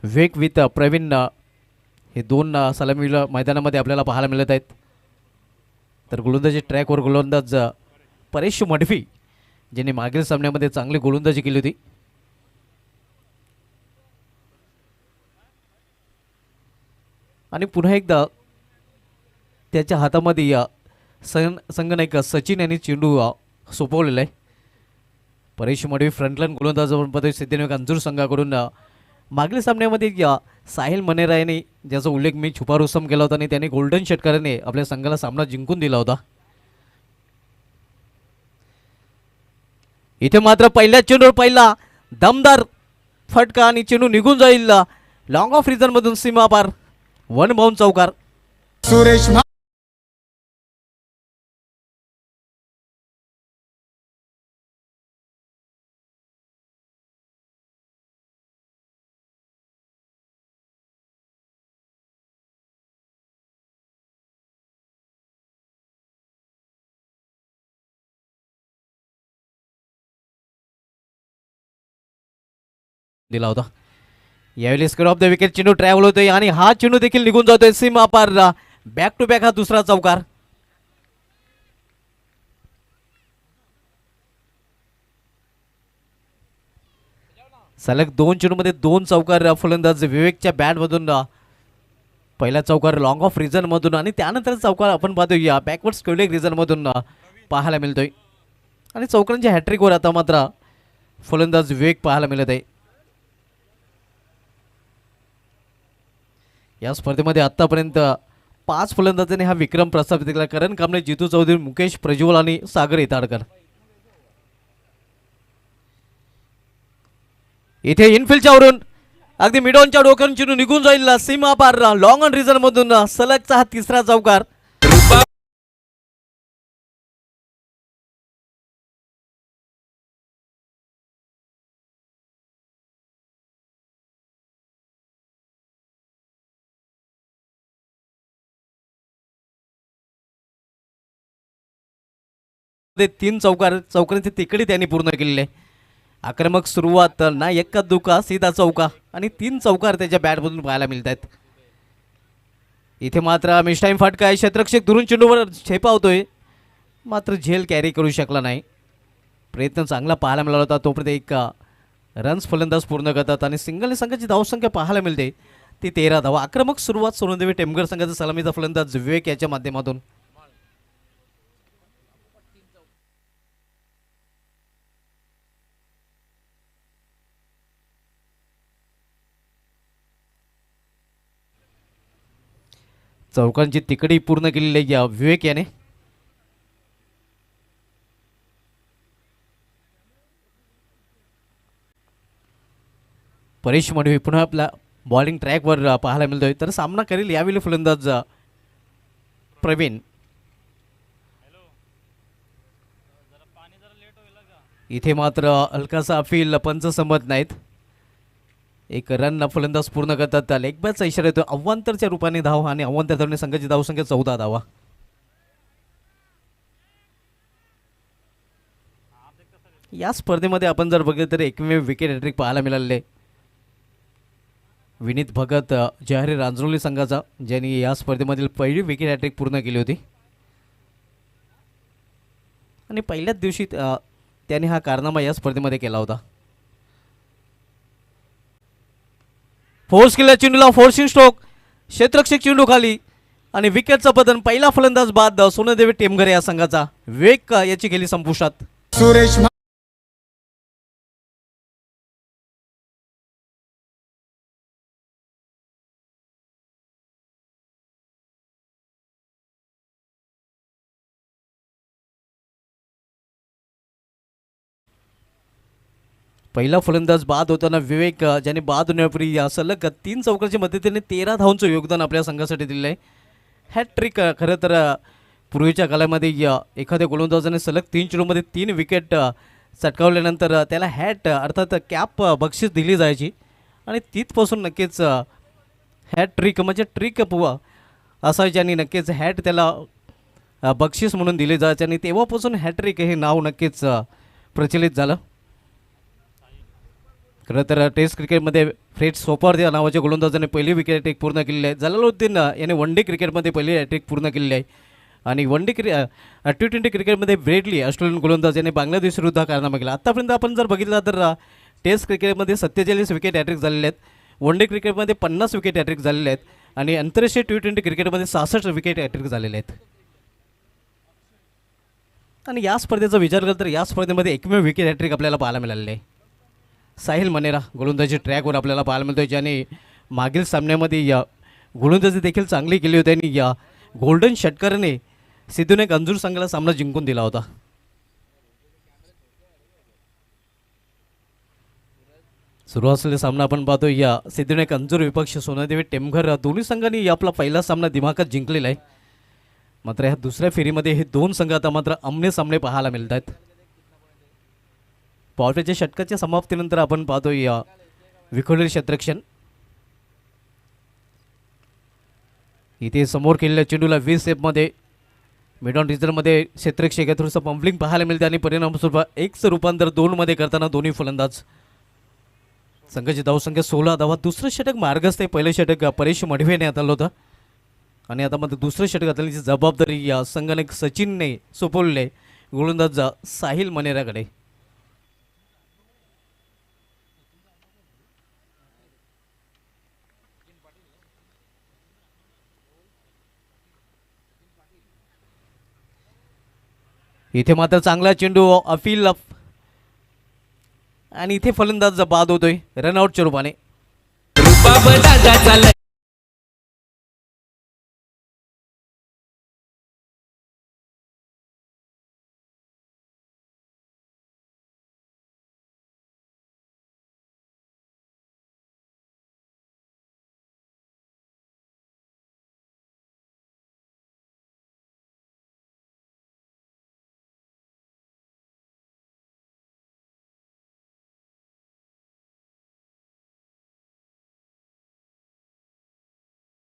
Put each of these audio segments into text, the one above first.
विवेक with Pravin हे दोन सलामी मैदानामध्ये आपल्याला पाहायला मिळत आहेत. तर गोलंदाजी ट्रॅकवर गोलंदाज परेश मडवी ज्यांनी मागील सामन्यामध्ये चांगली गोलंदाजी केली होती. आणि पुन्हा एकदा त्याच्या हातामध्ये संगणक सचिन यांनी चेंडू सोपवलेला आहे. परेश मडवी फ्रंटलाईन गोलंदाजामध्ये सिद्धिविनायक अंजूर संघाकडून मागील सामन्यामध्ये साहिल मनेरा यांनी ज्याचा उल्लेख मी छुपा रुस्तम केला होता आणि त्याने गोल्डन षटकाराने आपल्या संघाला सामना जिंकून दिला होता. इथे मात्र पहिल्या चेंडूवर पहिला दमदार फटका आणि चेंडू निघून जाईल लॉंग ऑफ रिझन मधून सीमा पार. वन बाउंड चौकार. सुरेश दिला होता. यावेळी स्क्वेअर ऑफ द विकेट चेंडू ट्रॅव्हल होतोय आणि हा चेंडू देखील निघून जातोय सीमा पार. बॅक टू बॅक हा दुसरा चौकार. सलग दोन चेंडूमध्ये दोन चौकार फलंदाज विवेकच्या बॅटमधून. पहिला चौकार लॉंग ऑफ रिझन मधून आणि त्यानंतर चौकार आपण पाहतोय या बॅकवर्ड स्क्वेअर रिझन मधून पाहायला मिळतोय. आणि चौकांच्या हॅट्रिकवर आता मात्र फलंदाज विवेक पाहायला मिळत आहे. या स्पर्धेमध्ये आतापर्यंत 5 फलंदाजांनी हा विक्रम प्रस्थापित केला. करण कांबळे, जितू चौधरी, मुकेश प्रज्वल आणि सागर इताडकर. इथे इनफिल्डच्या वरून अगदी मिडॉनच्या डोक्यावरून चेंडू निघून जाईल सीमा पार. लॉंग ऑन रिझन मधून सलगचा हा तिसरा चौकार. तीन चौकारांची तिकडी त्यांनी पूर्ण केलेली आहे. आक्रमक सुरुवात ना एक्का दुका सीधा चौका आणि 3 चौकार त्याच्या बॅटमधून पाहायला मिळत आहेत. इथे मात्र मिस्टाईम फटका आहे. क्षेत्ररक्षक दुरून चेंडूवर झेपावतोय मात्र झेल कॅरी करू शकला नाही. प्रयत्न चांगला पाहायला मिळाला होता. तोपर्यंत एक रन्स फलंदाज पूर्ण करतात आणि सिंगल संघाची धावसंख्या पाहायला मिळते ती 13 धावा. आक्रमक सुरुवात सोनदेवी टेमघर संघाचा सलामीचा फलंदाज विवेक याच्या माध्यमातून. चौकांची तिकडी पूर्ण केलेली आहे या विवेक याने. परेश मडवी पुन्हा आपला बॉलिंग ट्रॅकवर पाहायला मिळतोय. तर सामना करेल यावेळी फलंदाज प्रवीण. इथे मात्र हलकासा अपील पंच संमत नाहीत. एक रन फलंदाज पूर्ण करतात. लेग बॅटचा इशारा येतो. अव्वांतरच्या रूपाने धाव आणि अव्वांतर धावणे संघाची धावसंख्या 14 धावा. या स्पर्धेमध्ये आपण जर बघितलं तर एकमेव विकेट हॅट्रिक पाहायला मिळालेले विनीत भगत जहारी रांजरोली संघाचा, ज्यांनी या स्पर्धेमधील पहिली विकेट हॅट्रिक पूर्ण केली होती. आणि पहिल्याच दिवशी त्यांनी हा कारनामा या स्पर्धेमध्ये केला होता. फोर्स केलेल्या चेंडूला फोर्सिंग स्ट्रोक, क्षेत्ररक्षक चेंडू खाली आणि विकेटचं पतन. पहिला फलंदाज बाद सोनदेवी टेमघर या संघाचा. विवेक याची गेली संपुष्टात. सुरेश पहिला फलंदाज बाद होताना विवेक, ज्याने बाद होण्यापूर्वी सलग 3 चौकाच्या मदतीने 13 धावांचं योगदान आपल्या संघासाठी दिलेलं आहे. हॅट्रिक खरं तर पूर्वीच्या काळामध्ये एखाद्या गोलंदाजाने सलग 3 चेंडूमध्ये 3 विकेट चटकावल्यानंतर त्याला हॅट अर्थात कॅप बक्षीस दिली जायची आणि तिथपासून नक्कीच हॅट्रिक म्हणजे ट्रिक असायची आणि नक्कीच हॅट त्याला बक्षीस म्हणून दिले जायचे आणि तेव्हापासून हॅट्रिक हे नाव नक्कीच प्रचलित झालं. खरं तर टेस्ट क्रिकेटमध्ये फ्रेड सोपार या नावाच्या गोलंदाजाने पहिली विकेट हॅट्रिक पूर्ण केलेली आहे. जलालुद्दीन याने वन डे क्रिकेटमध्ये पहिली हॅट्रिक पूर्ण केलेली आहे. आणि वन डे T20 क्रिकेटमध्ये ब्रेडली ऑस्ट्रेलियन गोलंदाज याने बांगलादेश विरुद्ध कारनामा केला. आत्तापर्यंत आपण जर बघितलं तर टेस्ट क्रिकेटमध्ये 47 विकेट हॅट्रिक झालेले आहेत. वन डे क्रिकेटमध्ये 50 विकेट हॅट्रिक झालेले आहेत. आणि आंतरराष्ट्रीय T20 क्रिकेटमध्ये 66 विकेट हॅट्रिक झालेले आहेत. आणि या स्पर्धेचा विचार केला तर या स्पर्धेमध्ये एकमेव विकेट हॅट्रिक आपल्याला पाहायला मिळालेले आहे. साहिल मनेरा गोलंदाजी ट्रॅकवर आपल्याला पाहायला मिळतोय, ज्याने मागील सामन्यामध्ये या गोलंदाजी देखील चांगली केली होती आणि या गोल्डन षटकाराने सिद्धूने अंजूर संघाला सामना जिंकून दिला होता. सुरू असलेला सामना आपण पाहतो या सिद्धूने अंजूर विपक्ष सोनादेवी टेमघर दोन्ही संघांनी आपला पहिला सामना दिमाखात जिंकलेला आहे. मात्र ह्या दुसऱ्या फेरीमध्ये हे दोन संघ आता मात्र आमने सामने पाहायला मिळत आहेत. पॉवरच्या षटकाच्या समाप्तीनंतर आपण पाहतो या विखुरलेले क्षेत्ररक्षण. इथे समोर केलेल्या चेंडूला 20 स्टेपमध्ये मिड ऑन रिझनमध्ये क्षेत्ररक्षक थोडंसं पंपलिंग पाहायला मिळते आणि परिणामस्वरूप एकचं रूपांतर 2 मध्ये करताना दोन्ही फलंदाज. संघाची धावसंख्या 16 धावा. दुसरं षटक मार्गस्थ आहे. पहिलं षटक परेश मडवेने हाताळलं होतं आणि आता मात्र दुसरं षटक हाताळण्याची जबाबदारी या संघाने सचिनने सोपवले गोलंदाज साहिल मनेराकडे. इथे मात्र चांगला चेंडू अफील आणि इथे फलंदाज बाद होतोय रनआउटच्या रूपाने.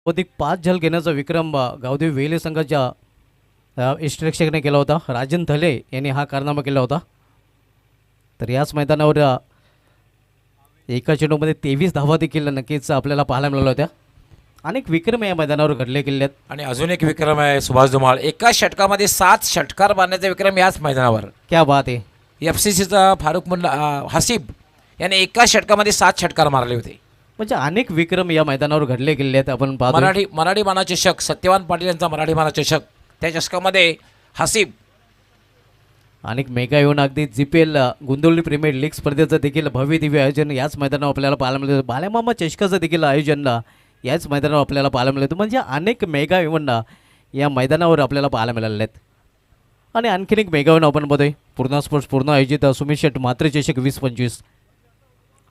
अधिक 5 झल घेण्याचा विक्रम गावदेवी वेले संघाच्या इष्टरक्षकाने केला होता. राजन धले यांनी हा कारनामा केला होता. तर याच मैदानावर एका चेंडूमध्ये 23 धावा देखील नक्कीच आपल्याला पाहायला मिळाल्या होत्या. अनेक विक्रम या मैदानावर घडले गेले आहेत. आणि अजून एक विक्रम आहे सुभाष धुमाळ. एका षटकामध्ये 7 षटकार मारण्याचा विक्रम याच मैदानावर. क्या बात आहे. FCCचा फारुख मुल्ला हसीब याने एका षटकामध्ये 7 षटकार मारले होते. म्हणजे अनेक विक्रम या मैदानावर घडले गेले आहेत. आपण पाहतो मराठी माना चषक सत्यवान पाटील यांचा मराठी माना चषक, त्या चषकामध्ये हसीब अनेक मेगा येऊन अगदी GPL गोंदिवली प्रीमियर लीग स्पर्धेचं देखील भव्य दिव्य आयोजन याच मैदानावर आपल्याला पाहायला मिळतं. बाल्यामामा चषकाचं देखील आयोजन याच मैदानावर आपल्याला पाहायला मिळतं. म्हणजे अनेक मेगा इव्हेंट या मैदानावर आपल्याला पाहायला मिळाले आहेत. आणि आणखीन एक मेगा इव्हेंट आपण बघतोय पूर्णा स्पोर्ट्स पूर्ण आयोजित सुमित शेट मात्र चषक 2025.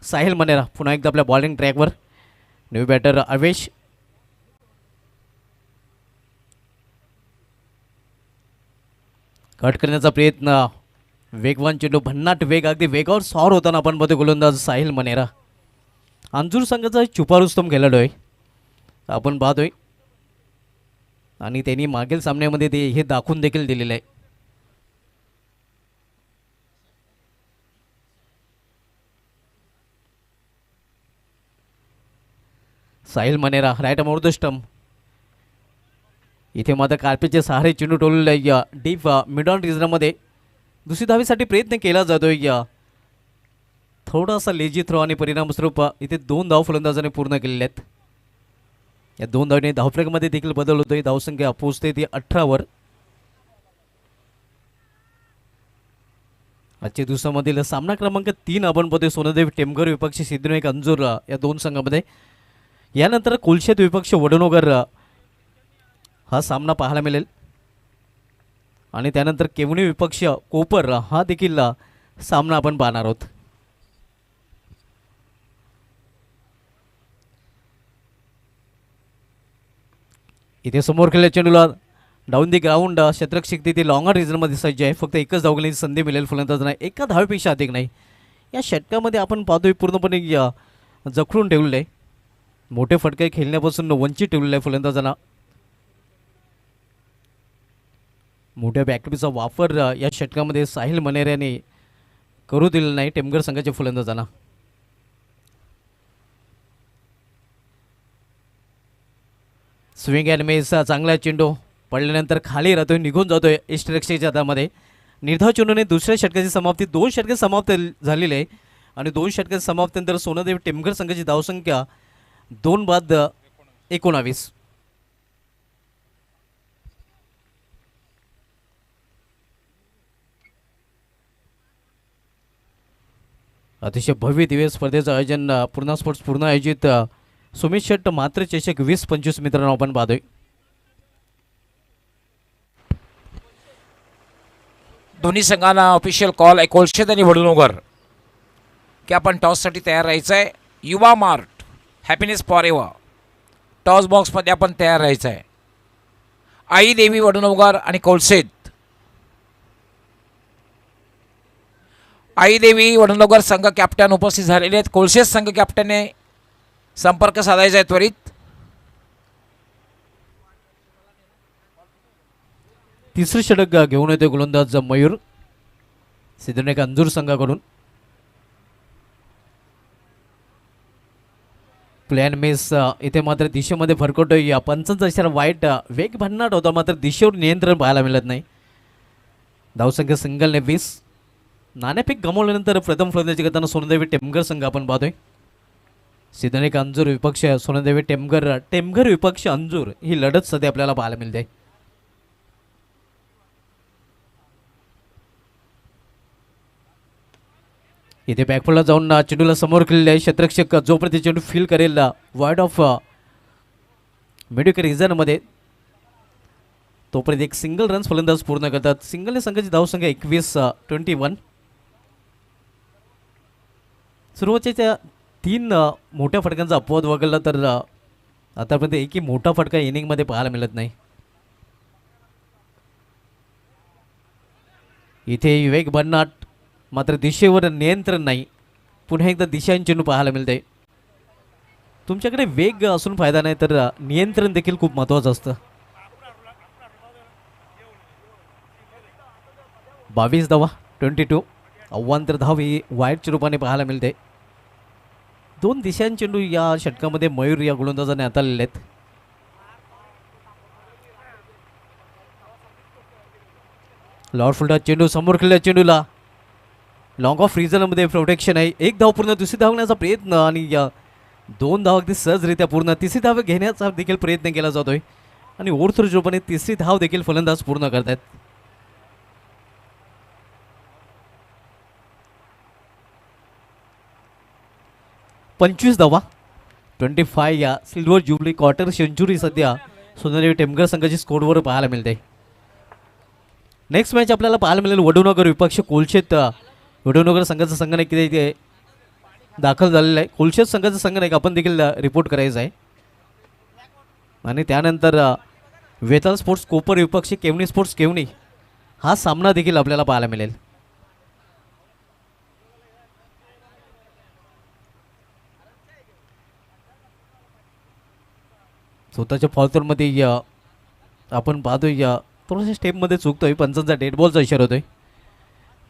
साहिल मनेरा पुन्हा एकदा आपल्या बॉलिंग ट्रॅकवर. New batter Avesh. कट करण्याचा प्रयत्न. वेगवान चेंडू भन्नाट वेग अगदी वेगावर सॉर होताना आपण बघतो गोलंदाज साहिल मनेरा. अंजूर संघाचा छुपा रुस्तम खेळाडू आहे आपण पाहतोय आणि त्यांनी मागील सामन्यामध्ये ते हे दाखवून देखील दिलेलं आहे. Sahil Manera right arm over the stump. इथे मात्र कार्पेटचे सहारे चेंडू टोलले या डीप मिड ऑन रिझनमध्ये दुसरी धावीसाठी प्रयत्न केला जातोय. या थोडासा लेजी थ्रो आणि परिणामस्वरूप इथे 2 धाव फलंदाजाने पूर्ण केलेले आहेत. या 2 धावने धावफलकामध्ये देखील बदल होतोय. धावसंख्या पोहोचते ती 18 वर. आजच्या दिवसामधील सामना क्रमांक 3 आपण बघतोय सोनादेवी टेमघर विपक्ष सिद्धूने अंजूर या 2 संघामध्ये. यानंतर कुलशेत विपक्ष वडनगर हा सामना पाहायला मिळेल आणि त्यानंतर केवणी विपक्ष कोपर हा देखील सामना आपण पाहणार आहोत. इथे समोर खेळल्या चेंडूला डाऊन दी ग्राउंड क्षेत्ररक्षक तिथे लॉंगर रिझनमध्ये सज्ज आहे. फक्त एकच धाव घेण्याची संधी मिळेल फलंदाजांना. एका धावेपेक्षा अधिक नाही. या षटकामध्ये आपण पाहतोय पूर्णपणे जखडून ठेवलेलं आहे. मोठे फटके खेळण्यापासून वंचित ठेवलेलं आहे फलंदाजांना. मोठ्या बॅकटपीचा वापर या षटकामध्ये साहिल मनेरा यांनी करू दिलेला नाही टेमघर संघाच्या फलंदाजांना. स्विंग अँड मिस चांगला चेंडू पडल्यानंतर खाली राहतोय, निघून जातोय इष्टरक्षकच्या हातामध्ये. निर्धाव चेंडूने दुसऱ्या षटकाची समाप्ती, 2 षटके समाप्त झालेले आहे आणि 2 षटकाच्या समाप्तीनंतर सोनादेवी टेमघर संघाची धावसंख्या 2 बाद 19. अतिशय भव्य दिवस स्पर्धेचं आयोजन पूर्णा स्पोर्ट्स पूर्ण आयोजित सुमित शेट्ट मात्र चषक 20-25 मित्रांनो आपण पाहतोय. दोन्ही संघांना ऑफिशियल कॉल आहे कोलशेत आणि वडुनगर की आपण टॉससाठी तयार राहायचं आहे. युवा mart happiness for ever toss बॉक्समध्ये आपण तयार राहायचं आहे. आई देवी वडुनगर आणि कोलशेत. आई देवी वडुनगर संघ कॅप्टन उपस्थित झालेले आहेत. कोलशेत संघ कॅप्टनने संपर्क साधायचा आहे त्वरित. तिसरे षटक घेऊन येतो गोलंदाज मयूर सिद्धनेक अंजूर संघाकडून. प्लॅन मिस इथे मात्र दिशेमध्ये भरकटतोय. या पंचांचा इशारा वाईट, वेग भन्नाट होता मात्र दिशेवर नियंत्रण पाहायला मिळत नाही. धावसंख्या सिंगलने 20. नाणेफेक गमावल्यानंतर प्रथम फलंदाजी करताना सोनादेवी टेमघर संघ आपण पाहतोय. सिद्धनेक अंजूर विपक्ष सोनादेवी टेमघर विपक्ष अंजूर ही लढत सध्या आपल्याला पाहायला मिळते. इथे बॅकफोलला जाऊन चेंडूला समोर केलेले आहे क्षेत्ररक्षक. जोपर्यंत चेंडू फील करेल वाईड ऑफ मिडविकेट रिझनमध्ये तोपर्यंत एक सिंगल रन्स फलंदाज पूर्ण करतात. सिंगलने संघाची धावसंख्या 21-21. सुरुवातीच्या 3 मोठ्या फटक्यांचा अपवाद वगळला तर आतापर्यंत एकही मोठा फटका इनिंगमध्ये पाहायला मिळत नाही. इथे विवेक भन्नाट मात्र दिशेवर नियंत्रण नाही. पुन्हा एकदा दिशांनी चेंडू पाहायला मिळते. तुमच्याकडे वेग असून फायदा नाही तर नियंत्रण देखील खूप महत्त्वाचं असतं. 22 धावा 22. अव्वांतर धाव ही वाईटच्या रूपाने पाहायला मिळते. 2 दिशांनी चेंडू या षटकामध्ये मयूर या गोलंदाजाने हाताळलेले आहेत. लॉर्ड फुलटा चेंडू समोर खेळल्या चेंडूला लॉंग ऑफ रिझनमध्ये प्रोटेक्शन आहे. 1 धाव पूर्ण, दुसरी धावण्याचा प्रयत्न आणि 2 धाव अगदी सहजरित्या पूर्ण. तिसरी धाव घेण्याचा देखील प्रयत्न केला जातोय आणि ओरथूर रूपाने तिसरी धाव देखील फलंदाज पूर्ण करतात. पंचवीस धावा 25 या सिल्वर ज्युबली क्वार्टर सेंचुरी सध्या सोनादेवी टेमघर संघाची स्कोरवर पाहायला मिळते. नेक्स्ट मॅच आपल्याला पाहायला मिळेल वडुनगर विपक्ष कोलशेत. वडुनगर संघाचा संघनायक इथे दाखल झालेला आहे. कोलशेत संघाचा संघनायक आपण देखील रिपोर्ट करायचा आहे. आणि त्यानंतर वेताल स्पोर्ट्स कोपर विपक्ष केवणी स्पोर्ट्स केवणी हा सामना देखील आपल्याला पाहायला मिळेल. स्वतःच्या फॉलतोरमध्ये आपण पाहतोय थोड्याशा स्टेपमध्ये चुकतोय. पंचांचा डेड बॉलचा इशारा होतोय.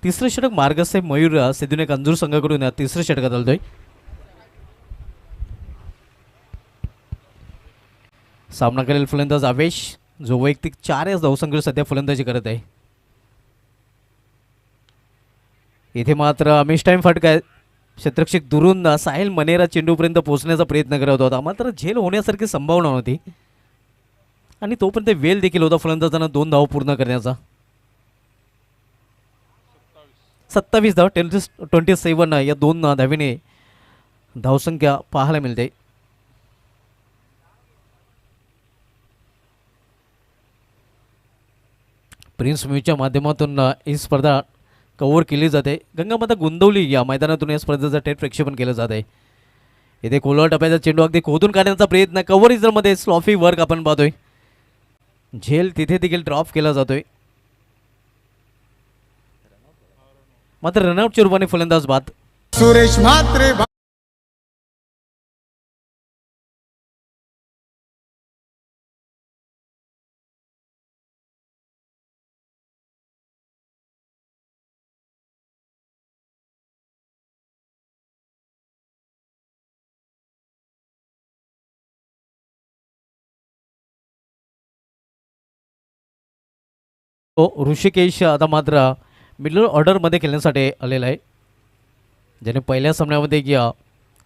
तिसरं षटक मार्गस्थ मयूर सिद्धनेक अंजूर संघाकडून तिसऱ्या षटकात आलतोय. सामना करेल फलंदाज आवेश जो वैयक्तिक 4 धावसंख्येवर सध्या फलंदाजी करत आहे. इथे मात्र मिस टाइम फटका आहे. क्षेत्ररक्षक दुरून साहिल मनेरा चेंडूपर्यंत पोहोचण्याचा प्रयत्न करत होता मात्र झेल होण्यासारखी संभावना होती आणि तोपर्यंत वेळ देखील होता फलंदाजांना 2 धाव पूर्ण करण्याचा. 27 धाव 27 या 2 धावीने धावसंख्या पाहायला मिळते. प्रिन्स म्यूच्या माध्यमातून ही स्पर्धा कव्हर केली जाते. गंगामाता गोंदवली या मैदानातून या स्पर्धेचं थेट प्रक्षेपण केलं जात आहे. इथे कोलवा टप्प्याचा चेंडू अगदी खोदून काढण्याचा प्रयत्न कव्हर इजरमध्ये स्लॉफी वर्क आपण पाहतोय. झेल तिथे देखील ड्रॉप केला जातोय मात्र रनआउटच्या रूपाने फलंदाज बाद. सुरेश म्हात्रे ऋषिकेश आता मात्र मिडल ऑर्डरमध्ये खेळण्यासाठी आलेला आहे, ज्याने पहिल्या सामन्यामध्ये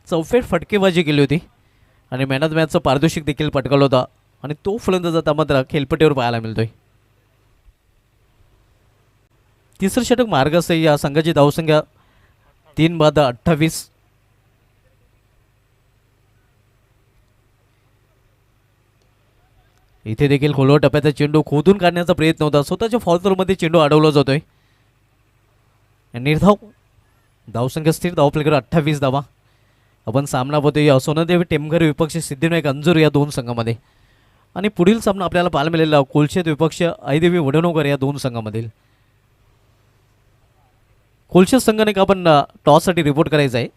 चौफेट फटकेबाजी केली होती आणि मॅन ऑफ द मॅचचं पारितोषिक देखील पटकावलं होता आणि तो फलंदाज आता मात्र खेळपट्टीवर पाहायला मिळतोय. तिसरं षटक मार्ग असे या संघाची धावसंख्या 3/28. इथे देखील खोलवर टप्प्याचा चेंडू खोदून काढण्याचा प्रयत्न होता, स्वतःच्या फॉलमध्ये चेंडू अडवला जातोय. निर्धाव धावसंख्या स्थिर धावफलकावर 28 धावा. आपण सामना बघतोय सोनादेवी टेमघर विपक्ष सिद्धिविनायक अंजूर या दोन संघामध्ये, आणि पुढील सामना आपल्याला पाहायला मिळालेला कोलशेत विपक्ष आईदेवी वडणोकर या दोन संघामधील. कोलशेत संघाने आपण टॉससाठी रिपोर्ट करायचा आहे.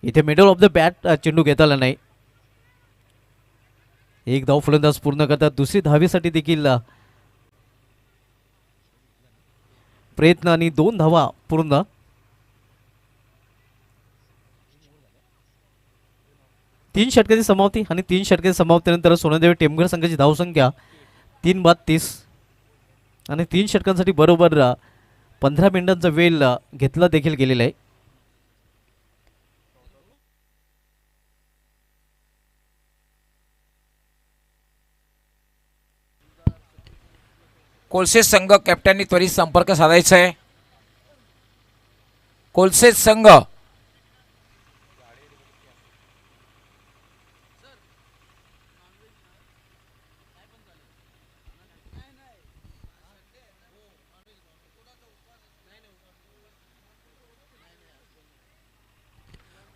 इथे मिडल ऑफ द बॅट चेंडू घेता आला नाही. एक धाव फलंदाज पूर्ण करतात. दुसरी धावेसाठी देखील प्रयत्न आणि 2 धावा पूर्ण. तीन षटकाची समाप्ती आणि 3 षटकाची समाप्तीनंतर सोनादेवी टेमघर संघाची धावसंख्या 3/30 आणि 3 षटकांसाठी बरोबर 15 मिनिटांचा वेळ घेतला देखील गेलेला आहे. कोलसेत संघ कॅप्टननी त्वरित संपर्क साधायचा आहे. कोलसेत संघ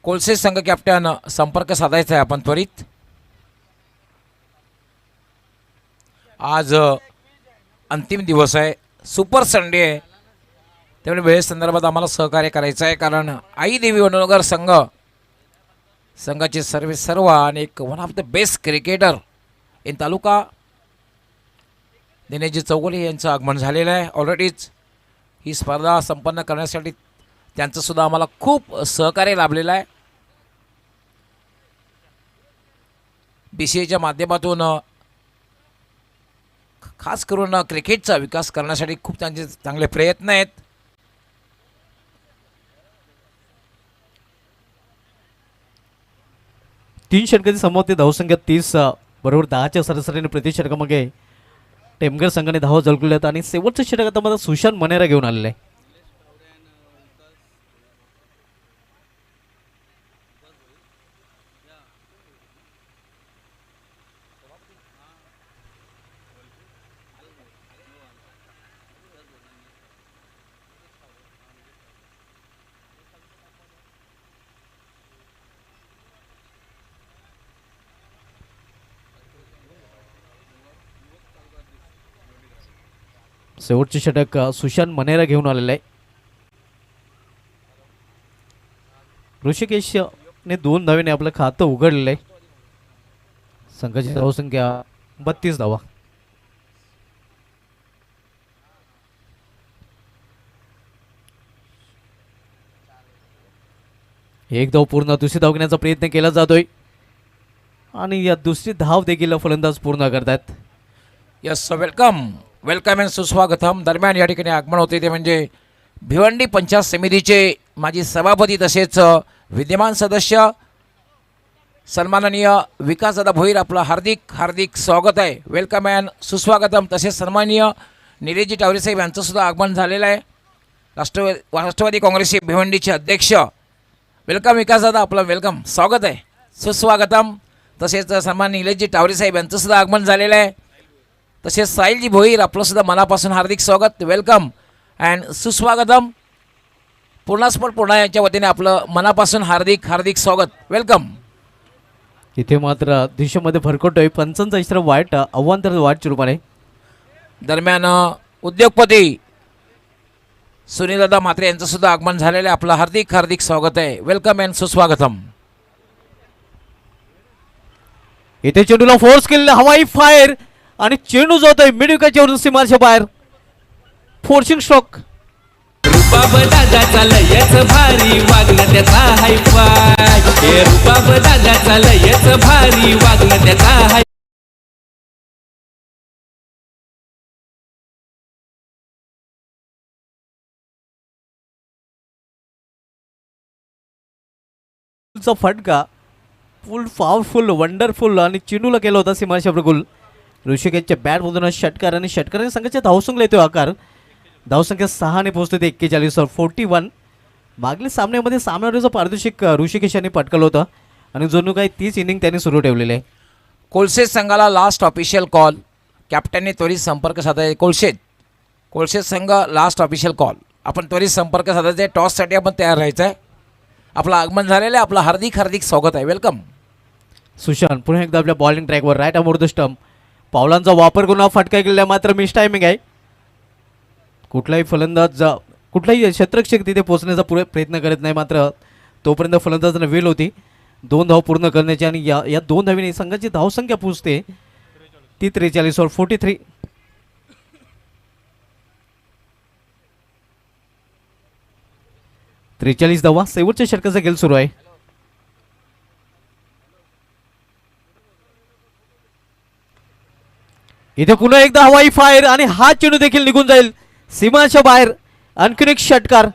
कोलसेत संघ कॅप्टन संपर्क साधायचा आहे आपण त्वरित. आज अंतिम दिवस आहे, सुपर संडे आहे, त्यामुळे वेळेसंदर्भात आम्हाला सहकार्य करायचं आहे, कारण आई देवी वडनगर संघाचे सर्व आणि एक one of the best cricketer in taluka दिनेशजी चौगुले यांचं आगमन झालेलं आहे. ऑलरेडीच ही स्पर्धा संपन्न करण्यासाठी त्यांचंसुद्धा आम्हाला खूप सहकार्य लाभलेलं आहे. BCAच्या माध्यमातून खास करून क्रिकेटचा विकास करण्यासाठी खूप त्यांचे चांगले प्रयत्न आहेत. तीन षटकाची समाप्ती धावसंख्या 30 बरोबर 10च्या सरासरीने प्रति षटकामागे टेमघर संघाने धावा झळकवल्यात आणि शेवटचं षटक आता मला सुशांत मनेरा घेऊन आलेलं आहे. शेवटचे षटक सुशांत मनेरा घेऊन आलेलं आहे. ऋषिकेशने 2 धावेने आपलं खातं उघडलेलं आहे. संघाची धावसंख्या 32 धावा. एक धाव पूर्ण, दुसरी धाव घेण्याचा प्रयत्न केला जातोय आणि या दुसरी धाव देखील फलंदाज पूर्ण करतात. यस, वेलकम अँड सुस्वागतम. दरम्यान या ठिकाणी आगमन होते ते म्हणजे भिवंडी पंचायत समितीचे माजी सभापती तसेच विद्यमान सदस्य सन्माननीय विकासदादा भोईर, आपलं हार्दिक स्वागत आहे. वेलकम अँड सुस्वागतम. तसेच सन्माननीय निलेशजी टावरे साहेब यांचंसुद्धा आगमन झालेलं आहे. राष्ट्रवादी काँग्रेसचे भिवंडीचे अध्यक्ष. वेलकम विकासदादा, आपलं वेलकम, स्वागत आहे, सुस्वागतम. तसेच सन्माननीय निलेशजी टावरे साहेब यांचंसुद्धा आगमन झालेलं आहे. तसेच साहिलजी भोईर, आपलंसुद्धा मनापासून हार्दिक स्वागत, वेलकम अँड सुस्वागतम. पूर्णा यांच्या वतीने आपलं मनापासून हार्दिक स्वागत, वेलकम. इथे मात्र दिशेमध्ये भरकटतोय. पंचांचा इशारा वाईट, अव्वांतर वाईट रूपाने. दरम्यान उद्योगपती सुनीलदादा म्हात्रे यांचं सुद्धा आगमन झालेलं आहे. आपलं हार्दिक स्वागत आहे, वेलकम अँड सुस्वागतम. इथे चेंडूला फोर्स केलेला हवाई फायर आणि चेंडू जातोय मिड विकेटवरून सीमाच्या बाहेर. Forcing stroke. रुबाब दादाचा लयच भारी वागणं त्याचा हाय फाय. रुबाब दादाचा लयच भारी वागणं त्याचा हाय. चेंडूचा फटका फुल पॉवरफुल वंडरफुल आणि चेंडूला केला होता सीमारेषा प्रगुल. ऋषिकेशच्या बॅटमधून षटकार आणि षटकाराने संघाच्या धावसंख्येला येतो आकार. धावसंख्या 6 पोहोचते ते 41 41. मागील सामन्यामध्ये सामन्यावरचं पारितोषिक ऋषिकेश यांनी पटकवलं होतं आणि जणू काही 30 इनिंग त्यांनी सुरू ठेवलेले आहे. कोलशेत संघाला लास्ट ऑफिशियल कॉल. कॅप्टनने त्वरित संपर्क साधायचा. कोलशेत संघ लास्ट ऑफिशियल कॉल. आपण त्वरित संपर्क साधायचा आहे. टॉससाठी आपण तयार राहायचं आहे. आपलं आगमन झालेलं आहे. आपलं हार्दिक स्वागत आहे. वेलकम. सुशांत पुन्हा एकदा आपल्या बॉलिंग ट्रॅकवर राईट अमोर द स्टंप. पावलांचा वापर करून हा फटका केलेला मात्र मिस टायमिंग आहे. कुठलाही फलंदाज कुठलाही क्षेत्ररक्षक तिथे पोहोचण्याचा प्रयत्न करत नाही, मात्र तोपर्यंत फलंदाजांना वेळ होती 2 धाव पूर्ण करण्याची आणि या 2 धावीने संघाची धावसंख्या पोहोचते ती 43 43. धावा शेवटच्या षटकाचा खेळ सुरू आहे. इथे पुन्हा एकदा हवाई फायर आणि हा चेंडू देखील निघून जाईल सीमाच्या बाहेर. आणखीन एक षटकार.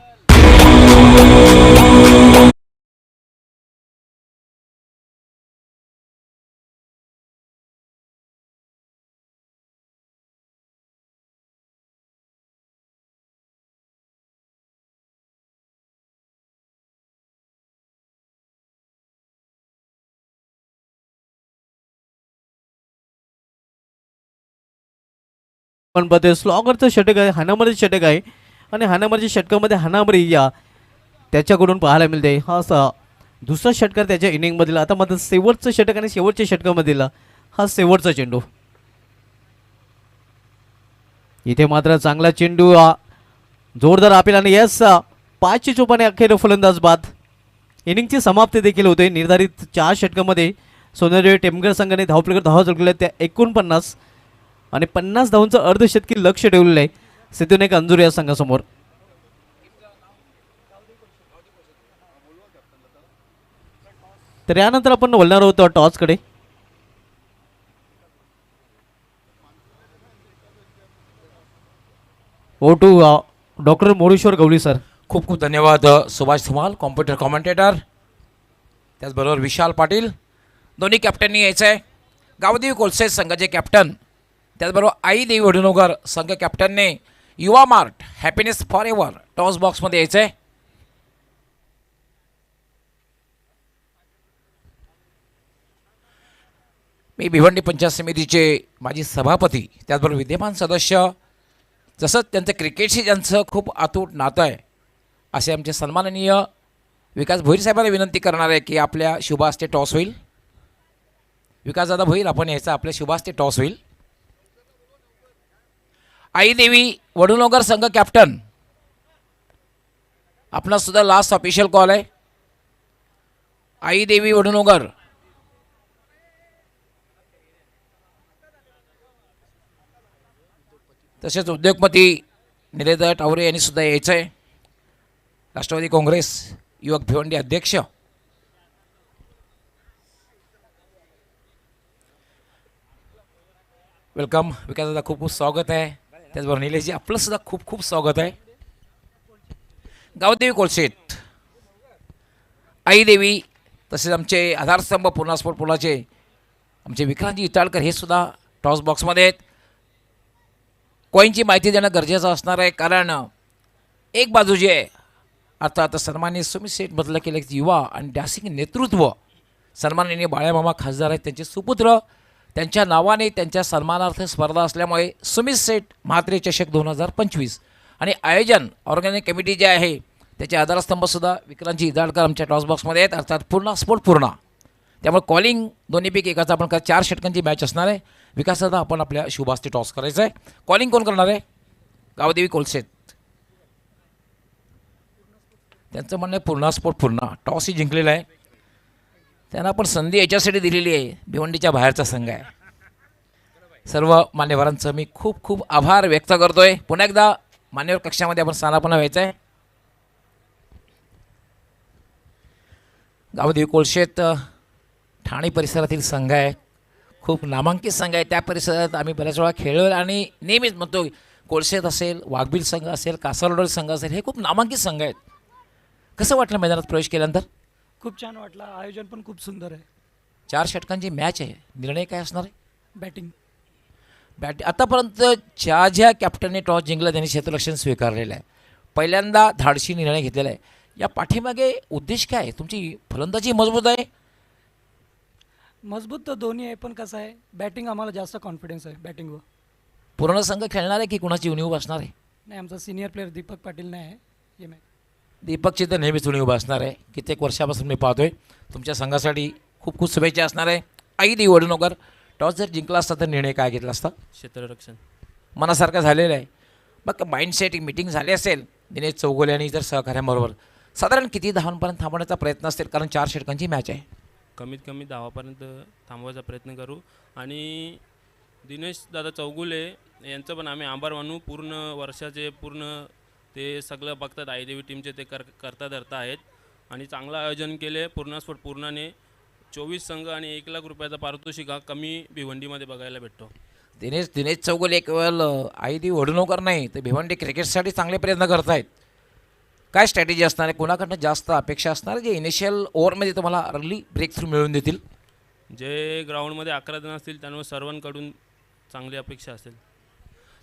पण बदल स्लॉगरचं षटक आहे, हाणामारीचं षटक आहे आणि हाणामारीच्या षटकामध्ये हाणामारी या त्याच्याकडून पाहायला मिळते. हा दुसरा षटकार त्याच्या इनिंगमधील. आता मात्र शेवटचं षटक आणि शेवटच्या षटकामधील हा शेवटचा चेंडू. इथे मात्र चांगला चेंडू जोरदार अपील आणि यस 5ची चोपाने अखेर फलंदाज बाद. इनिंगची समाप्ती देखील होते. निर्धारित 4 षटकामध्ये सोनेरी टेमघर संघाने धावा झळकल्या त्या 49 आणि 50 धावांचं अर्धशतकी लक्ष ठेवलेलं आहे सिद्धूनेक अंजुर या संघासमोर. तर यानंतर आपण बोलणार आहोत टॉसकडे. ओ टू डॉक्टर मोरेश्वर गवळी सर. खूप खूप धन्यवाद सुभाष धुमाल कॉम्प्युटर कॉमेंटेटर. त्याचबरोबर विशाल पाटील. दोन्ही कॅप्टननी यायचं आहे. गावदेवी कोलशेत संघाचे कॅप्टन, त्याचबरोबर आई देवी वडुणोगर संघ कॅप्टनने युवा mart happiness for ever toss बॉक्समध्ये यायचं आहे. मी भिवंडी पंचायत समितीचे माजी सभापती, त्याचबरोबर विद्यमान सदस्य, जसं त्यांचं क्रिकेटशी ज्यांचं खूप अतूट नातं आहे असे आमचे सन्माननीय विकास भोईर साहेबांना विनंती करणार आहे की आपल्या शुभास्ते टॉस होईल. विकासदादा भोईर आपण यायचा आपल्या शुभास्ते टॉस होईल. आई देवी वडुणोगर संघ कॅप्टन, आपला सुद्धा लास्ट ऑफिशियल कॉल आहे. आई देवी वडुणोगर तसेच उद्योगपती निलेदा टावरे यांनी सुद्धा यायचं आहे. राष्ट्रवादी काँग्रेस युवक भिवंडी अध्यक्ष. वेलकम विकासदादा, खूप खूप स्वागत आहे. त्याचबरोबर निलेशजी आपलं सुद्धा खूप खूप स्वागत आहे. गावदेवी कोलशेत, आई देवी तसेच आमचे आधारस्तंभ पूर्णा स्पोर्ट पुलाचे आमचे विक्रांतजी इटाळकर हे सुद्धा टॉस बॉक्समध्ये आहेत. कॉईनची माहिती देणं गरजेचं असणार आहे, कारण एक बाजू जी आहे अर्थात सन्माननीय सुमित शेठ बदला केले युवा आणि डॅसिंग नेतृत्व सन्माननीय बाळ्यामामा खासदार आहेत, त्यांचे सुपुत्र, त्यांच्या नावाने त्यांच्या सन्मानार्थ स्पर्धा असल्यामुळे सुमित शेठ म्हात्रे चषक 2025 आणि आयोजन ऑर्गॅनिक कमिटी जे आहे त्याचे आधारस्तंभसुद्धा विक्रांतजी इदाळकर आमच्या टॉस बॉक्समध्ये आहेत, अर्थात पूर्णा स्पोर्ट पूर्णा. त्यामुळे कॉलिंग दोन्हीपैकी एकाचा आपण 4 षटकांची मॅच असणार आहे. विकासदादा आपण आपल्या शुभास्ते टॉस करायचं आहे. कॉलिंग कोण करणार आहे? गावदेवी कोलशेत, त्यांचं म्हणणं आहे पूर्णा स्पोर्ट पूर्णा. टॉसही जिंकलेला आहे, त्यांना आपण संधी याच्यासाठी दिलेली आहे. भिवंडीच्या बाहेरचा संघ आहे. सर्व मान्यवरांचं मी खूप खूप आभार व्यक्त करतो आहे. पुन्हा एकदा मान्यवर कक्षामध्ये आपण स्थानापन्न व्हायचं आहे. गावदेवी कोलशेत ठाणे परिसरातील संघ आहे, खूप नामांकित संघ आहे. त्या परिसरात आम्ही बऱ्याच वेळा खेळलो आणि नेहमीच म्हणतो कोलशेत असेल, वाघबील संघ असेल, कासारडोळी संघ असेल, हे खूप नामांकित संघ आहेत. कसं वाटलं मैदानात प्रवेश केल्यानंतर? खूप छान वाटला. आयोजन पण खूप सुंदर आहे. 4 षटकांची मॅच आहे, निर्णय काय असणार आहे? बॅटिंग आतापर्यंत ज्या कॅप्टनने टॉस जिंकला त्यांनी क्षेत्ररक्षण स्वीकारलेलं आहे, पहिल्यांदा धाडशी निर्णय घेतलेला आहे. या पाठीमागे उद्देश काय आहे? तुमची फलंदाजी मजबूत आहे? मजबूत तर दोन्ही आहे, पण कसं आहे बॅटिंग आम्हाला जास्त कॉन्फिडन्स आहे बॅटिंगवर. पूर्ण संघ खेळणार आहे की कुणाची उणीव असणार आहे? नाही, आमचा सिनियर प्लेअर दीपक पाटील नाही आहे हे मॅच. दीपकची तर नेहमीच उणीव असणार आहे. कित्येक वर्षापासून मी पाहतोय. तुमच्या संघासाठी खूप खूप शुभेच्छा असणार आहे. आई देवी वडनोकर, टॉस जर जिंकला असता तर निर्णय काय घेतला असता? क्षेत्ररक्षण. मनासारखं झालेलं आहे. मग माइंडसेट मीटिंग झाली असेल दिनेश चौगुले आणि इतर सहकाऱ्यांबरोबर. साधारण किती धावांपर्यंत थांबवण्याचा प्रयत्न असेल, कारण 4 षटकांची मॅच आहे? कमीत कमी 10पर्यंत थांबवायचा प्रयत्न करू. आणि दिनेश दादा चौगुले यांचं पण आम्ही आभार मानू. पूर्ण वर्षाचे ते सगळं बघतात आईदेवी टीमचे, ते करता धरता आहेत आणि चांगलं आयोजन केले. पूर्णास्फोट पूर्णाने 24 संघ आणि 1 लाख रुपयाचा पारितोषिक हा कमी भिवंडीमध्ये बघायला भेटतो. दिनेश चौगुले केवळ आईदेवी वडनोकर नाही तर भिवंडी क्रिकेटसाठी चांगले प्रयत्न करत आहेत. काय स्ट्रॅटेजी असणार आहे? कोणाकडनं जास्त अपेक्षा असणार आहे जे इनिशियल ओव्हरमध्ये तुम्हाला अर्ली ब्रेक थ्रू मिळवून देतील? जे ग्राउंडमध्ये 11 जण असतील त्यांवर सर्वांकडून चांगली अपेक्षा असेल.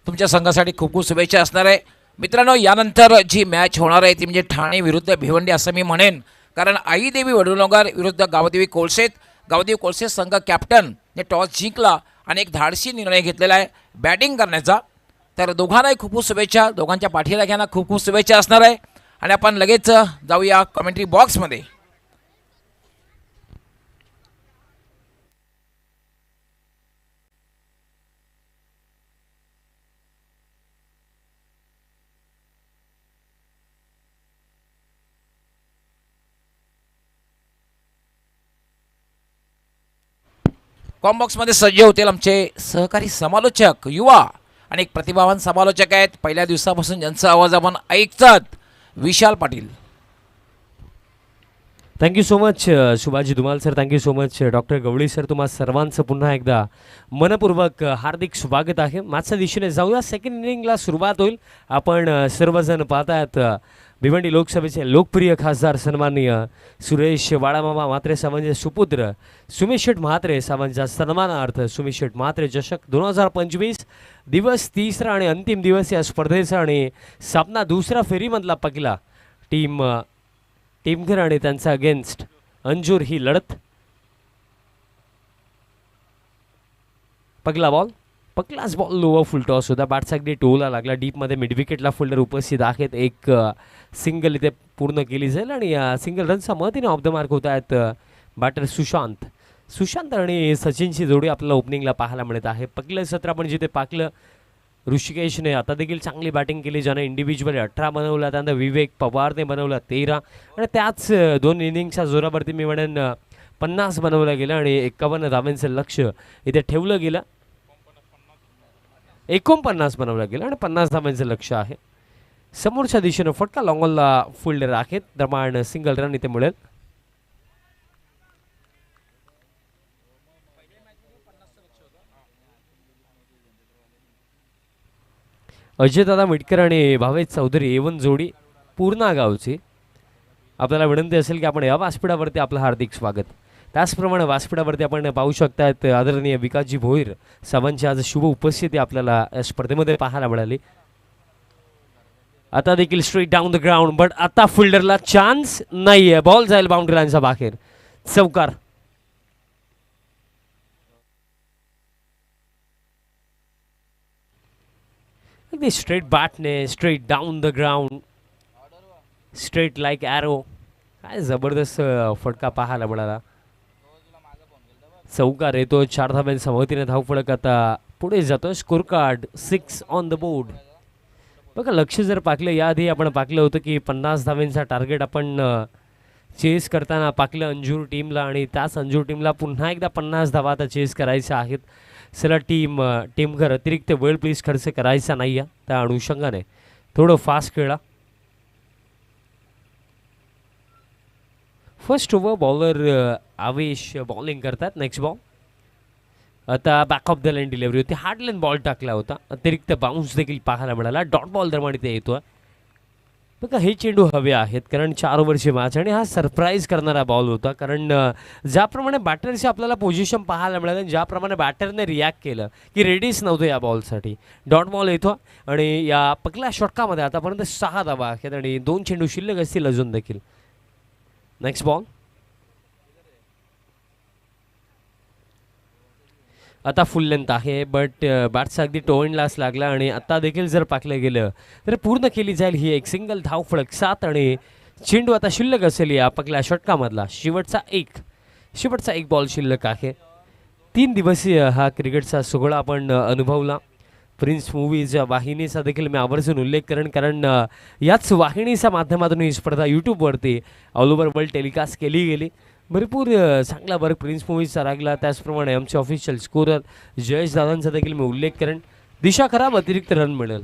तुमच्या संघासाठी खूप खूप शुभेच्छा असणार आहे. मित्रांनो, यानंतर जी मॅच होणार आहे ती म्हणजे ठाणे विरुद्ध भिवंडी असं मी म्हणेन, कारण आईदेवी वडनोकर विरुद्ध गावदेवी कोळसेत. गावदेवी कोळसे संघ कॅप्टनने टॉस जिंकला आणि एक धाडसी निर्णय घेतलेला आहे बॅटिंग करण्याचा. तर दोघांनाही खूप खूप शुभेच्छा. दोघांच्या पाठीराख्यांना खूप खूप शुभेच्छा असणार आहे. आणि आपण लगेच जाऊया कमेंट्री बॉक्समध्ये. कॉमबॉक्समध्ये सज्ज होतील आमचे सहकारी समालोचक, युवा आणि एक प्रतिभावान समालोचक आहेत. पहिल्या दिवसापासून ज्यांचा आवाज आपण ऐकतात, Vishal Patil. Thank you so much Subhaji Dhumal sir. Thank you so much doctor Gawali sir. तुम्हा सर्वांचं पुन्हा एकदा मनपूर्वक हार्दिक स्वागत आहे. मागच्या दिशेने जाऊया. सेकंड इनिंगला सुरुवात होईल. आपण सर्वजण पाहतायत भिवंडी लोकसभेचे लोकप्रिय खासदार सन्माननीय सुरेश वाडामामा म्हात्रे साहेबांचे सुपुत्र सुमित शेठ म्हात्रे साहेबांच्या सन्मानार्थ सुमित शेठ म्हात्रे चषक 2025 दिवस 3रा आणि अंतिम दिवस या स्पर्धेचा आणि सामना 2रा फेरीमधला पहिला टीमघर आणि त्यांचा अगेन्स्ट अंजूर ही लढत. पहिला बॉल पहिलाच बॉल लोवर फुल टॉस होता. बॅट्स अगदी टोला लागला. डीपमध्ये मिड विकेटला फिल्डर उपस्थित आहेत. एक सिंगल इथे पूर्ण केली जाईल आणि सिंगल रनचा मदतीने ऑफ द मार्क होत आहेत बॅटर सुशांत आणि सचिनची जोडी आपल्याला ओपनिंगला पाहायला मिळत आहे. पहिलं सत्र आपण जिथे पाकलं ऋषिकेशने आता देखील चांगली बॅटिंग केली, ज्याने इंडिव्हिज्युअली 18 बनवला. त्यानंतर विवेक पवारने बनवला 13 आणि त्याच 2 इनिंगच्या जोरावरती मी म्हणेन 50 बनवलं गेलं आणि 51 धावांचं लक्ष इथे ठेवलं गेलं. 49 बनवलं गेलं आणि 50 धावांचं लक्ष आहे. समोरच्या दिशेनं फटका लॉंगॉलला फिल्डर आहेत. दरम्यान सिंगल रन इथे मिळेल. अजयदादा मिटकर आणि भावेश चौधरी एवन जोडी पूर्णा गावची. आपल्याला विनंती असेल की आपण या व्यासपीठावरती आपलं हार्दिक स्वागत. त्याचप्रमाणे व्यासपीठावरती आपण पाहू शकतात आदरणीय विकासजी भोईर साहेबांची आज शुभ उपस्थिती आपल्याला या स्पर्धेमध्ये पाहायला मिळाली. आता देखील straight down the ground, but आता फिल्डरला चान्स नाही आहे. बॉल जाईल बाउंड्री लाईनच्या बाहेर. चौकार. अगदी स्ट्रेट बॅटने straight down the ground, straight like arrow. काय जबरदस्त फटका पाहायला मिळाला. चौकार येतो. 4 धाव्यांच्या मदतीने धावफलक आता पुढे जातो. Score card 6 on the board. बघा, लक्ष जर पाकलं, याआधी आपण पाकलं होतं की 50 धाव्यांचा टार्गेट आपण चेस करताना पाकलं अंजूर टीमला आणि त्याच अंजूर टीमला पुन्हा एकदा 50 धावा आता चेस करायच्या आहेत. चला टीमघर अतिरिक्त वेळ प्लीज खर्च करायचा नाही आहे. त्या अनुषंगाने थोडं फास्ट खेळा. फर्स्ट ओव्हर बॉलर आवेश बॉलिंग करतात. नेक्स्ट बॉल आता back of the line delivery होती. हार्ड लाईन बॉल टाकला होता. अतिरिक्त बाउन्स देखील पाहायला मिळाला. डॉट बॉल दरम्यान इथे येतो. बघा हे चेंडू हवे आहेत कारण 4 ओव्हरची मॅच आणि हा सरप्राईज करणारा बॉल होता कारण ज्याप्रमाणे बॅटरची आपल्याला पोझिशन पाहायला मिळालं आणि ज्याप्रमाणे बॅटरने रिॲक्ट केलं की रेडीच नव्हतं या बॉलसाठी. डॉट बॉल येतो आणि या पहिल्या षटकामध्ये आतापर्यंत 6 धावा आहेत आणि 2 चेंडू शिल्लक असतील अजून देखील. नेक्स्ट बॉल आता फुल लेंथ आहे बट बॅटचा अगदी टोएंडलाच लागला आणि आता देखील जर पाकलं गेलं तर पूर्ण केली जाईल ही एक सिंगल धाव फलक 7 आणि चेंडू आता शिल्लक असेल या पहिल्या षटकामधला शेवटचा एक बॉल शिल्लक आहे. 3 दिवसीय हा क्रिकेटचा सोहळा आपण अनुभवला. प्रिन्स मूवीज वाहिनीचा देखील मी आवर्जून उल्लेख करेन कारण याच वाहिनीच्या माध्यमातून ही स्पर्धा यूट्यूबवरती ऑल ओव्हर वर्ल्ड टेलिकास्ट केली गेली. भरपूर चांगला वर्क प्रिन्स मूवीजचा लागला. त्याचप्रमाणे आमचे ऑफिशियल स्कोरर जयेश दादांचा देखील मी उल्लेख करेन. दिशा खराब अतिरिक्त रन मिळेल.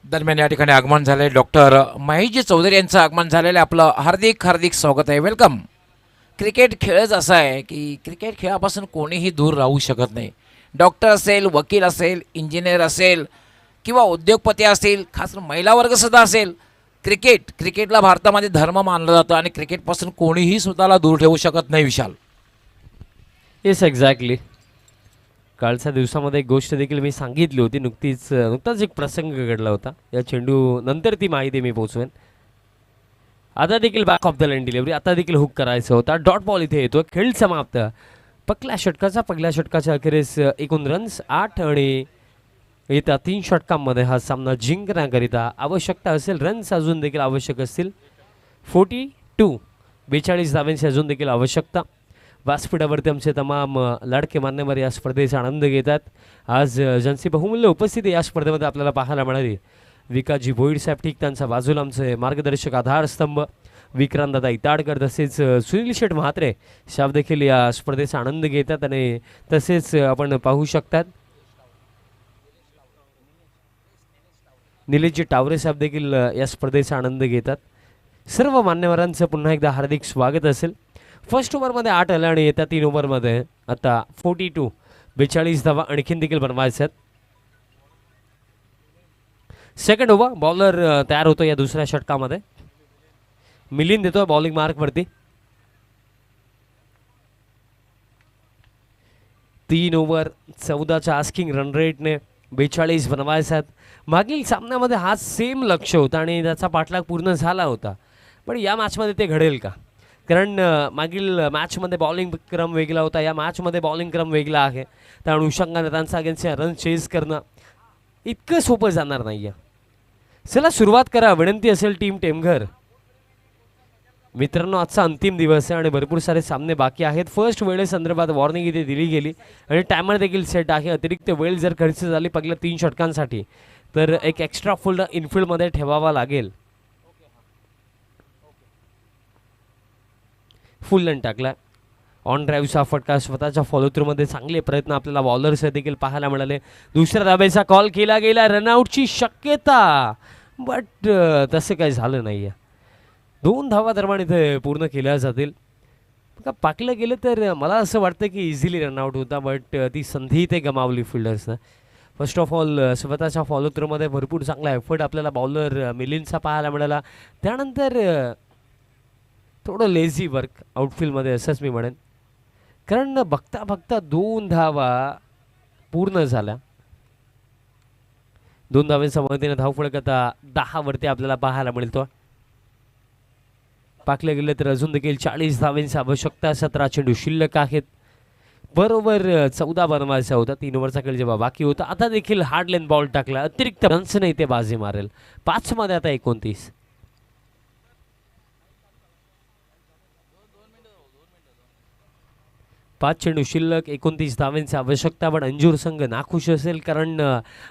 दरम्यान या ठिकाणी आगमन झाले डॉक्टर महेशजी चौधरी यांचं आगमन झालेलं आपलं हार्दिक हार्दिक स्वागत आहे. वेलकम. क्रिकेट खेळच असा आहे की क्रिकेट खेळापासून कोणीही दूर राहू शकत नाही. डॉक्टर असेल, वकील असेल, इंजिनियर असेल किंवा उद्योगपती असेल, खास महिला वर्गसुद्धा असेल, क्रिकेटला भारतामध्ये धर्म मानलं जातं आणि क्रिकेटपासून कोणीही स्वतःला दूर ठेवू शकत नाही. विशाल. Yes exactly. कालच्या दिवसामध्ये एक गोष्ट देखील मी सांगितली होती. नुकताच एक प्रसंग घडला होता. या चेंडू नंतर ती माहिती मी पोचवेन. आता देखील back of the line delivery. आता देखील हुक करायचा होता. डॉट बॉल इथे येतो. खेळ समाप्त. पहिल्या षटकाच्या अखेरीस एकूण रन्स 8 आणि येत्या 3 षटकांमध्ये हा सामना जिंकण्याकरिता आवश्यकता असेल. रन्स अजून देखील आवश्यक असतील. 42 धावांची अजून देखील आवश्यकता. व्यासपीठावरती आमचे तमाम लाडके मान्यवर या स्पर्धेचा आनंद घेतात. आज ज्यांची बहुमूल्य उपस्थिती या स्पर्धेमध्ये आपल्याला पाहायला मिळाली. विकासजी भोईर साहेब ठीक त्यांचा बाजूला आमचे मार्गदर्शक आधारस्तंभ विक्रांतदादा इताडकर तसेच सुनील शेठ म्हात्रे साहेब देखील या स्पर्धेचा आनंद घेतात आणि तसेच आपण पाहू शकतात निलेशजी टावरे साहेब देखील या स्पर्धेचा आनंद घेतात. सर्व मान्यवरांचं पुन्हा एकदा हार्दिक स्वागत असेल. फर्स्ट ओव्हरमध्ये 8 आलं आणि येत्या 3 ओव्हरमध्ये आता 42 धावा आणखीन देखील बनवायचे आहेत. सेकंड ओव्हर बॉलर तयार होतो या दुसऱ्या षटकामध्ये. मिलिंद देतोय बॉलिंग मार्कवरती. 3 ओव्हर 14च्या आस्किंग रन रेटने 42 बनवायचे आहेत. मागील सामन्यामध्ये हा सेम लक्ष होता आणि त्याचा पाठलाग पूर्ण झाला होता. पण या मॅचमध्ये ते घडेल का? कारण मागील मॅचमध्ये बॉलिंग क्रम वेगळा होता. या मॅचमध्ये बॉलिंग क्रम वेगळा आहे. त्या अनुषंगाने त्यांचा अगेन्स्ट रन चेस करणं इतकं सोपं जाणार नाही आहे. चला सुरुवात करा. विनंती असेल टीम टेमघर मित्रांनो, आजचा अंतिम दिवस आहे आणि भरपूर सारे सामने बाकी आहेत. फर्स्ट वेळेसंदर्भात वॉर्निंग इथे दिली गेली आणि टायमर देखील सेट आहे. अतिरिक्त वेळ जर खर्च झाली पहिल्या 3 षटकांसाठी तर एक एक्स्ट्रा फुल इनफिल्डमध्ये ठेवावा लागेल. फुल रन टाकला. ऑन ड्राईव्हचा फटका स्वतःच्या फॉलो थ्रूमध्ये चांगले प्रयत्न आपल्याला बॉलर्स देखील पाहायला मिळाले. दुसऱ्या धाब्याचा कॉल केला गेला. रनआउटची शक्यता बट तसं काही झालं नाही आहे. 2 धावा दरम्यान इथे पूर्ण केल्या जातील. का पाकलं गेलं तर मला असं वाटतं की इझिली रनआउट होता बट ती संधी इथे गमावली फिल्डर्सनं. फर्स्ट ऑफ ऑल स्वतःच्या फॉलो थ्रूमध्ये भरपूर चांगला एफर्ट आपल्याला बॉलर मिलिंदचा पाहायला मिळाला. त्यानंतर थोडं लेझी वर्क आउटफील्डमध्ये असंच मी म्हणेन. कारण बघता बघता 2 धावा पूर्ण झाल्या. 2 धावांच्या मदतीने धावफलक आता 10 वरती आपल्याला पाहायला मिळतो. पाकले गेले तर अजून देखील 40 धावांची आवश्यकता. 17 चेंडू शिल्लक आहेत. बरोबर 14 बनवायचा होता. 3 ओव्हरचा खेळ जेव्हा बाकी होता. आता देखील हार्ड लेन बॉल टाकला. अतिरिक्त रन्स नाही ते बाजी मारेल. 5 मध्ये आता 29. पाच चेंडू शिल्लक. 29 धावांची आवश्यकता. पण अंजूर संघ नाखुश असेल कारण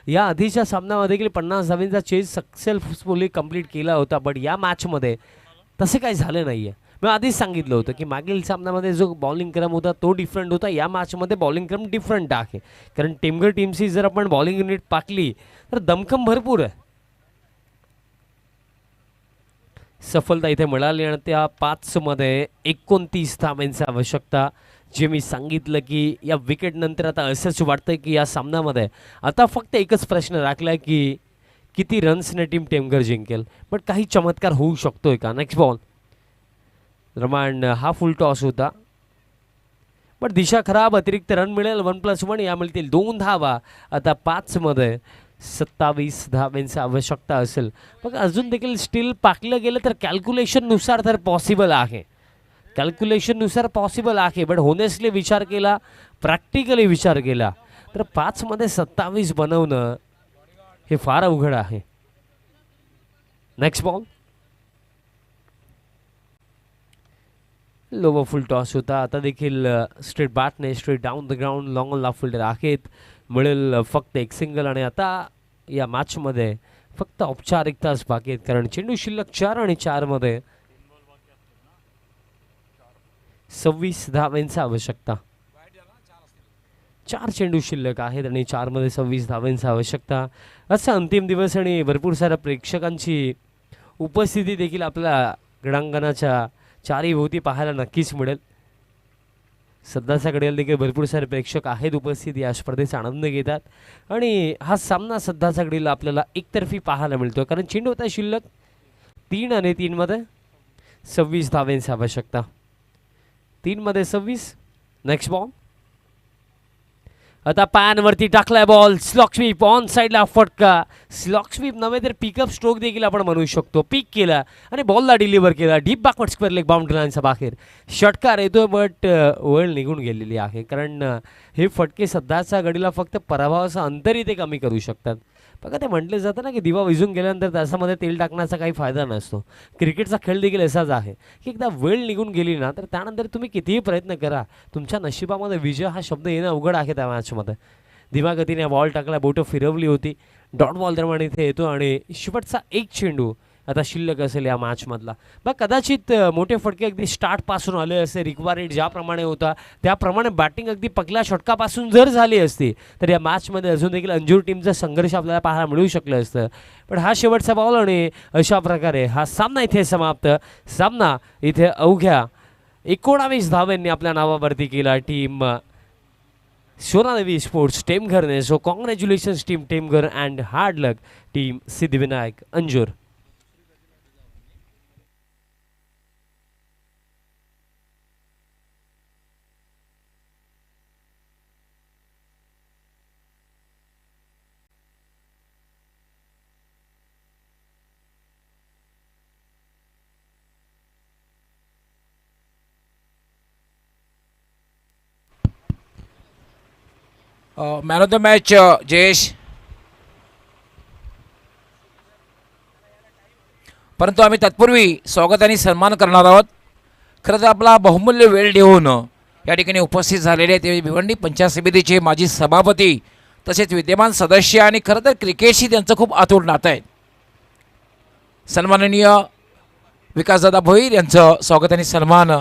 या आधीच्या सामन्यामध्ये देखील 50 धावांचा चेस सक्सेसफुली कंप्लीट केला होता. बट या मॅचमध्ये तसे काही झालं नाही आहे. मी आधीच सांगितलं होतं की मागील सामन्यामध्ये जो बॉलिंग क्रम होता तो डिफरंट होता. या मॅचमध्ये बॉलिंग क्रम डिफरंट आहे. कारण टेमघर टीमची जर आपण बॉलिंग युनिट पाकली तर दमखम भरपूर आहे. सफलता इथे मिळाली आणि त्या 5 मध्ये 29 धावांची आवश्यकता. जे मी सांगितलं की या विकेट नंतर आता असंच वाटतं की या सामन्यामध्ये आता फक्त एकच प्रश्न राखला की किती रन्सने टीम टेमघर जिंकेल, बट काही चमत्कार होऊ शकतोय का. नेक्स्ट बॉल रमान, हा फुल टॉस होता बट दिशा खराब. अतिरिक्त रन मिळेल 1+1, या मिळतील 2 धावा. आता 5 मध्ये 27 धावांची आवश्यकता असेल. मग अजून देखील स्टील पाकलं गेलं तर कॅल्क्युलेशननुसार तर पॉसिबल आहे, कॅल्क्युलेशननुसार पॉसिबल आहे. बट होनेस्टली विचार केला, प्रॅक्टिकली विचार केला तर 5 मध्ये 27 बनवणं हे फार अवघड आहे. Next ball lower full toss होता. आता देखील स्ट्रेट बॅटने straight down the ground long on लाफ फिल्डर आहेत. मिळेल फक्त एक सिंगल. आणि आता या मॅचमध्ये फक्त औपचारिकताच बाकी आहेत, कारण चेंडू शिल्लक 4 आणि 4 मध्ये 26 धावांची आवश्यकता. 4 चेंडू शिल्लक आहेत आणि 4 मध्ये 26 धावांची आवश्यकता. असा अंतिम दिवस आणि भरपूर साऱ्या प्रेक्षकांची उपस्थिती देखील आपल्या क्रीडांगणाच्या चारही भोवती पाहायला नक्कीच मिळेल. सध्याच्या घडीला देखील भरपूर सारे प्रेक्षक आहेत उपस्थित, या स्पर्धेचा आनंद घेतात. आणि हा सामना सध्याच्या घडीला आपल्याला एकतर्फी पाहायला मिळतो, कारण चेंडू होता शिल्लक 3 आणि 3 मध्ये 26 धावांची आवश्यकता. 3 मध्ये 26. नेक्स्ट बॉल आता पॅनवरती टाकलाय बॉल. स्लॉक स्वीप ऑन साईडला फटका. स्लॉक स्वीप नव्हे तर पिकअप स्ट्रोक देखील आपण म्हणू शकतो. पिक केला आणि बॉलला डिलिव्हर केला deep backward square leg boundary लाईनच्या बाहेर. षटकार येतोय बट वेळ निघून गेलेली आहे, कारण हे फटके सध्याच्या घडीला फक्त पराभवाचं अंतरही ते कमी करू शकतात. बघा ते म्हटलं जातं ना की दिवा विझून गेल्यानंतर त्याच्यामध्ये तेल टाकण्याचा काही फायदा नसतो. क्रिकेटचा खेळ देखील असाच आहे की एकदा वेळ निघून गेली ना तर त्यानंतर तुम्ही कितीही प्रयत्न करा, तुमच्या नशिबामध्ये विजय हा शब्द येणं अवघड आहे. त्या मॅचमध्ये दिमागतीने बॉल टाकला, बोटं फिरवली होती, डॉट बॉल दरम्यान इथे येतो आणि शेवटचा एक चेंडू आता शिल्लक असेल या मॅचमधला. बघ कदाचित मोठे फटके अगदी स्टार्टपासून आले असते, रिक्वायर्ड ज्याप्रमाणे होता त्याप्रमाणे बॅटिंग अगदी पहिल्या षटकापासून जर झाली असती तर या मॅचमध्ये अजून देखील अंजूर टीमचा संघर्ष आपल्याला पाहायला मिळू शकलं असतं. पण हा शेवटचा बॉल आणि अशा प्रकारे हा सामना इथे समाप्त. सामना इथे अवघ्या 19 धावांनी आपल्या नावावरती केला टीम सोनादेवी स्पोर्ट्स टेमघरने. So congratulations team Temghar and hard luck team Siddhivinayak Anjur. Man of the match Jayesh. परंतु आम्ही तत्पूर्वी स्वागत आणि सन्मान करणार आहोत. खरं तर आपला बहुमूल्य वेळ देऊन या ठिकाणी उपस्थित झालेले ते भिवंडी पंचायत समितीचे माजी सभापती तसेच विद्यमान सदस्य आणि खरं तर क्रिकेटशी त्यांचं खूप अतूट नातं आहे. सन्माननीय विकासदादा भोईर यांचं स्वागत आणि सन्मान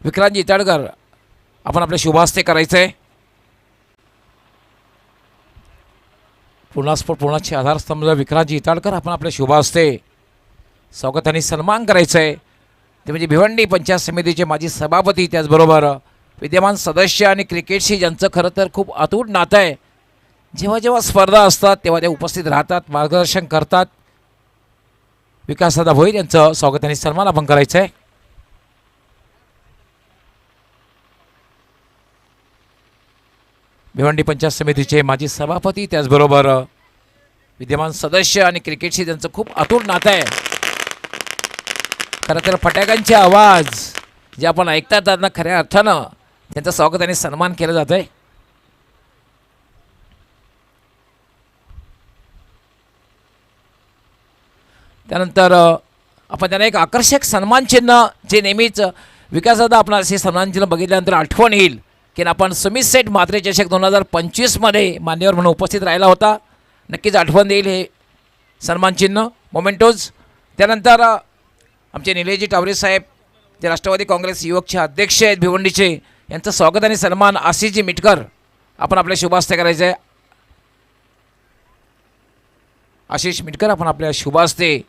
विक्रांत इताडकर आपण आपल्या शुभास्ते करायचं आहे. पूर्णाचे आधारस्तंभ विक्रांतजी इताडकर आपण आपल्या शुभास्ते स्वागत आणि सन्मान करायचं आहे. ते म्हणजे भिवंडी पंचायत समितीचे माजी सभापती, त्याचबरोबर विद्यमान सदस्य आणि क्रिकेटशी ज्यांचं खरं तर खूप अतूट नातं आहे. जेव्हा जेव्हा स्पर्धा असतात तेव्हा ते उपस्थित राहतात, मार्गदर्शन करतात. विकासदादा भोईर यांचं स्वागत आणि सन्मान आपण करायचं आहे. भिवंडी पंचायत समितीचे माजी सभापती, त्याचबरोबर विद्यमान सदस्य आणि क्रिकेटशी त्यांचं खूप अतूट नातं आहे. खरं तर फटाक्यांचे आवाज जे आपण ऐकतात त्यांना खऱ्या अर्थानं त्यांचं स्वागत आणि सन्मान केलं जात आहे. त्यानंतर आपण त्यांना एक आकर्षक सन्मान चिन्ह जे नेहमीच विकासदादा आपण असे सन्मान चिन्ह बघितल्यानंतर आठवण येईल की आपण सुमित सेठ म्हात्रे चषक 2025मध्ये मान्यवर म्हणून उपस्थित राहिला होता. नक्कीच आठवण येईल हे सन्मान चिन्ह मोमेंटोज. त्यानंतर आमचे निलेशजी टावरे साहेब जे राष्ट्रवादी काँग्रेस युवकचे अध्यक्ष आहेत भिवंडीचे, यांचं स्वागत आणि सन्मान आशिषजी मिटकर आपण आपल्या शुभास्ते करायचं आहे. आशिष मिटकर आपण आपल्या शुभास्ते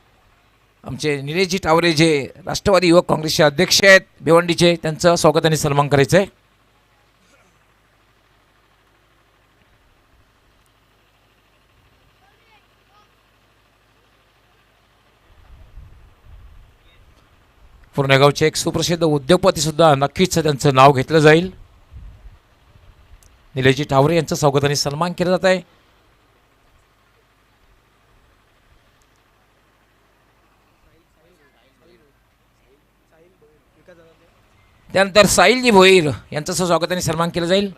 आमचे निलेशजी टावरे जे राष्ट्रवादी युवक काँग्रेसचे अध्यक्ष आहेत भिवंडीचे, त्यांचं स्वागत आणि सन्मान करायचं आहे. पुरणेगावचे एक सुप्रसिद्ध उद्योगपती सुद्धा नक्कीच त्यांचं नाव घेतलं जाईल. निलेशजी ठावरे यांचं स्वागताने सन्मान केला जात आहे. त्यानंतर साहिलजी भोईर यांचं स्वागताने सन्मान केलं जाईल.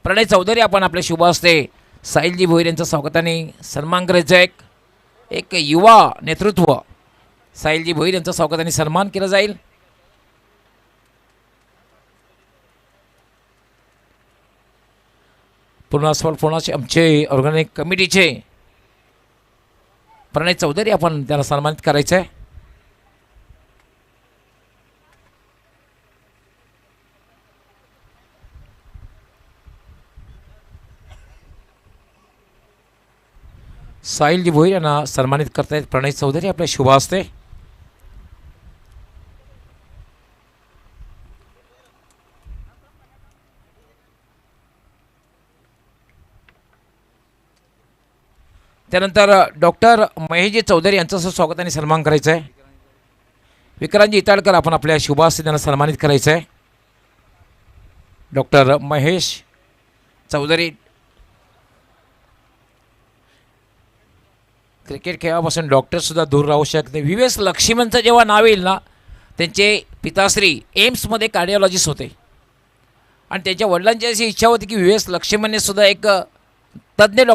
प्रणय चौधरी आपण आपल्या शुभ हस्ते साहिलजी भोईर यांचं स्वागताने सन्मान करायचं आहे. एक युवा नेतृत्व साहिलजी भोईर यांचा स्वागताने सन्मान केला जाईल. पूर्ण अस्फाल्ट फोनाचे आमचे ऑर्गॅनिक कमिटीचे प्रणय चौधरी आपण त्याला सन्मानित करायचं आहे. साहिलजी भोईर यांना सन्मानित करतायत प्रणय चौधरी आपल्या शुभ हस्ते. त्यानंतर डॉक्टर महेशजी चौधरी यांचं स्वागताने सन्मान करायचं आहे. विक्रांतजी इताळकर आपण आपल्या शुभ हस्ते त्यांना सन्मानित करायचं आहे. डॉक्टर महेश चौधरी क्रिकेट खेळापासून डॉक्टरसुद्धा दूर राहू शकते. VVS लक्ष्मणचं जेव्हा नाव येईल ना, त्यांचे पिताश्री एम्समध्ये कार्डिओलॉजिस्ट होते आणि त्यांच्या वडिलांची अशी इच्छा होती की VVS लक्ष्मणने सुद्धा एक तज्ज्ञ